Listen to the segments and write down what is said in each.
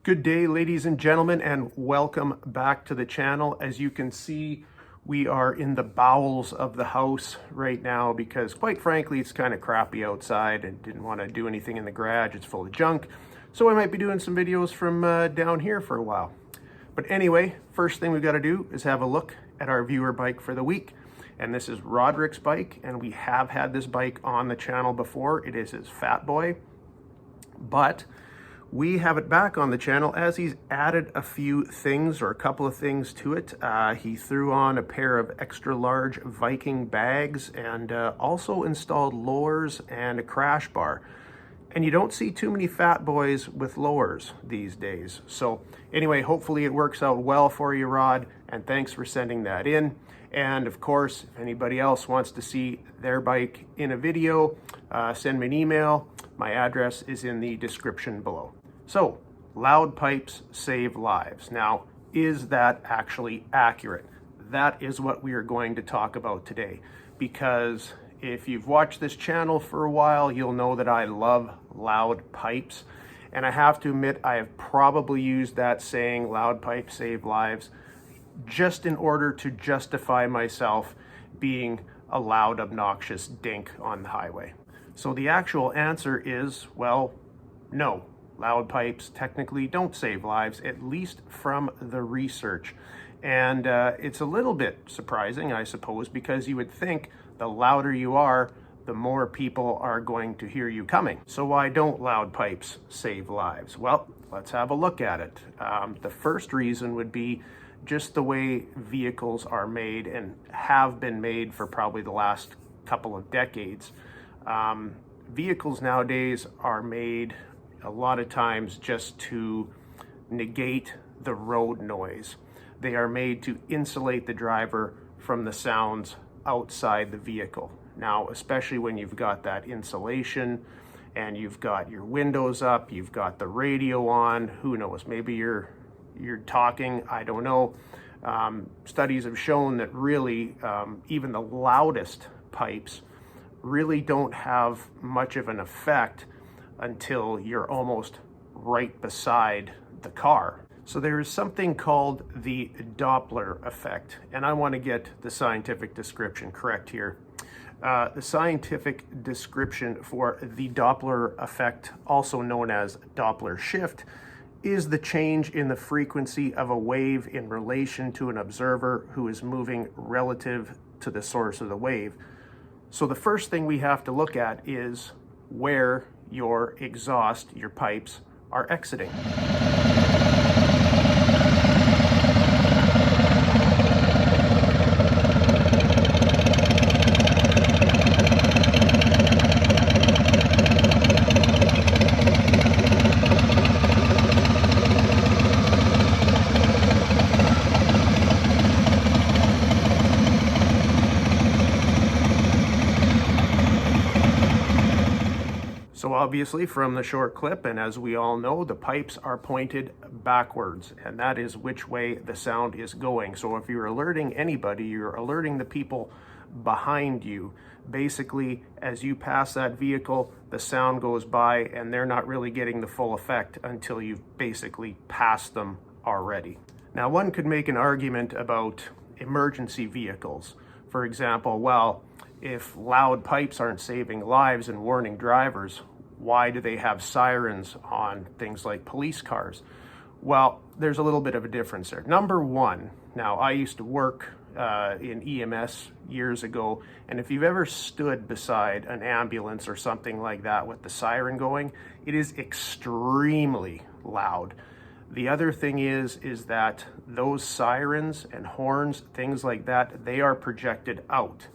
Good day, ladies and gentlemen, and welcome back to the channel. As you can see, we are in the bowels of the house right now because, quite frankly, it's kind of crappy outside and didn't want to do anything in the garage. It's full of junk. So I might be doing some videos from down here for a while. But anyway, first thing we've got to do is have a look at our viewer bike for the week. And this is Roderick's bike, and we have had this bike on the channel before. It is his Fat Boy, but we have it back on the channel as he's added a few things, or a couple of things to it. He threw on a pair of extra large Viking bags and also installed lowers and a crash bar. And you don't see too many Fat Boys with lowers these days. So anyway, hopefully it works out well for you, Rod, and thanks for sending that in. And of course, if anybody else wants to see their bike in a video, send me an email. My address is in the description below. So, loud pipes save lives. Now, is that actually accurate? That is what we are going to talk about today, because if you've watched this channel for a while, you'll know that I love loud pipes. And I have to admit, I have probably used that saying, loud pipes save lives, just in order to justify myself being a loud, obnoxious dink on the highway. So the actual answer is, well, no. Loud pipes technically don't save lives, at least from the research. And it's a little bit surprising, I suppose, because you would think the louder you are, the more people are going to hear you coming. So why don't loud pipes save lives? Well, let's have a look at it. The first reason would be just the way vehicles are made and have been made for probably the last couple of decades. Vehicles nowadays are made a lot of times just to negate the road noise. They are made to insulate the driver from the sounds outside the vehicle. Now, especially when you've got that insulation and you've got your windows up, you've got the radio on, who knows, maybe you're talking, I don't know. Studies have shown that really even the loudest pipes really don't have much of an effect until you're almost right beside the car. So there is something called the Doppler effect, and I want to get the scientific description correct here. The scientific description for the Doppler effect, also known as Doppler shift, is the change in the frequency of a wave in relation to an observer who is moving relative to the source of the wave. So the first thing we have to look at is where your exhaust, your pipes, are exiting. So obviously from the short clip, and as we all know, the pipes are pointed backwards, and that is which way the sound is going. So if you're alerting anybody, you're alerting the people behind you. Basically, as you pass that vehicle, the sound goes by and they're not really getting the full effect until you've basically passed them already. Now, one could make an argument about emergency vehicles. For example, well, if loud pipes aren't saving lives and warning drivers, why do they have sirens on things like police cars? Well, there's a little bit of a difference there. Number one, now I used to work in EMS years ago, and if you've ever stood beside an ambulance or something like that with the siren going, it is extremely loud. The other thing is that those sirens and horns, things like that, they are projected out.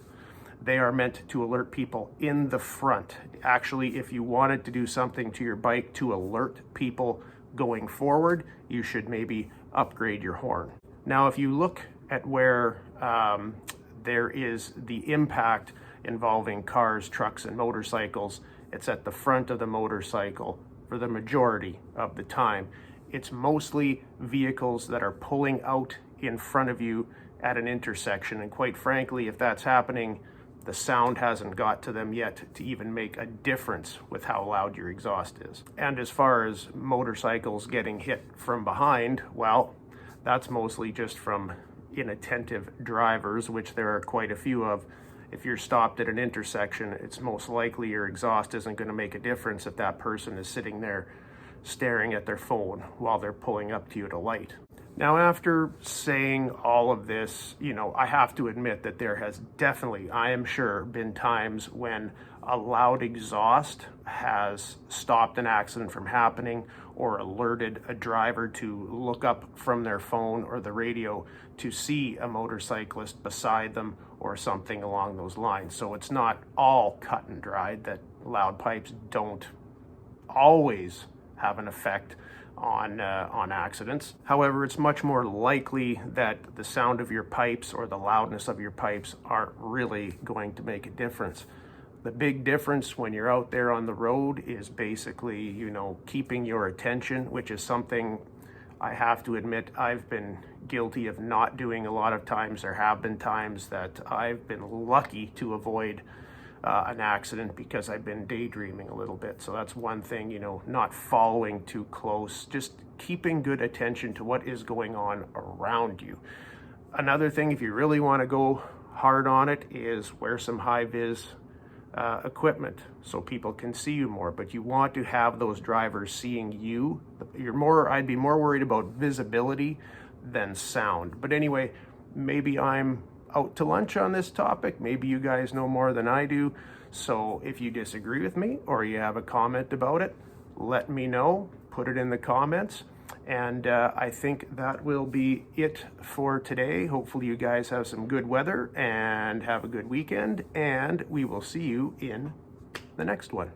They are meant to alert people in the front. Actually, if you wanted to do something to your bike to alert people going forward, you should maybe upgrade your horn. Now, if you look at where there is the impact involving cars, trucks, and motorcycles, it's at the front of the motorcycle for the majority of the time. It's mostly vehicles that are pulling out in front of you at an intersection. And quite frankly, if that's happening the sound hasn't got to them yet to even make a difference with how loud your exhaust is. And as far as motorcycles getting hit from behind, well, that's mostly just from inattentive drivers, which there are quite a few of. If you're stopped at an intersection, it's most likely your exhaust isn't going to make a difference if that person is sitting there staring at their phone while they're pulling up to you at a light. Now, after saying all of this, I have to admit that there has definitely, I am sure, been times when a loud exhaust has stopped an accident from happening or alerted a driver to look up from their phone or the radio to see a motorcyclist beside them or something along those lines. So it's not all cut and dried that loud pipes don't always have an effect on accidents. However, it's much more likely that the sound of your pipes or the loudness of your pipes aren't really going to make a difference. The big difference when you're out there on the road is basically, keeping your attention, which is something I have to admit I've been guilty of not doing a lot of times. There have been times that I've been lucky to avoid an accident because I've been daydreaming a little bit. So that's one thing, not following too close, just keeping good attention to what is going on around you. Another thing, if you really want to go hard on it, is wear some high-vis equipment so people can see you more, but you want to have those drivers seeing you. I'd be more worried about visibility than sound. But anyway, maybe I'm out to lunch on this topic. Maybe you guys know more than I do. So if you disagree with me or you have a comment about it, let me know. Put it in the comments. And I think that will be it for today. Hopefully you guys have some good weather and have a good weekend, and we will see you in the next one.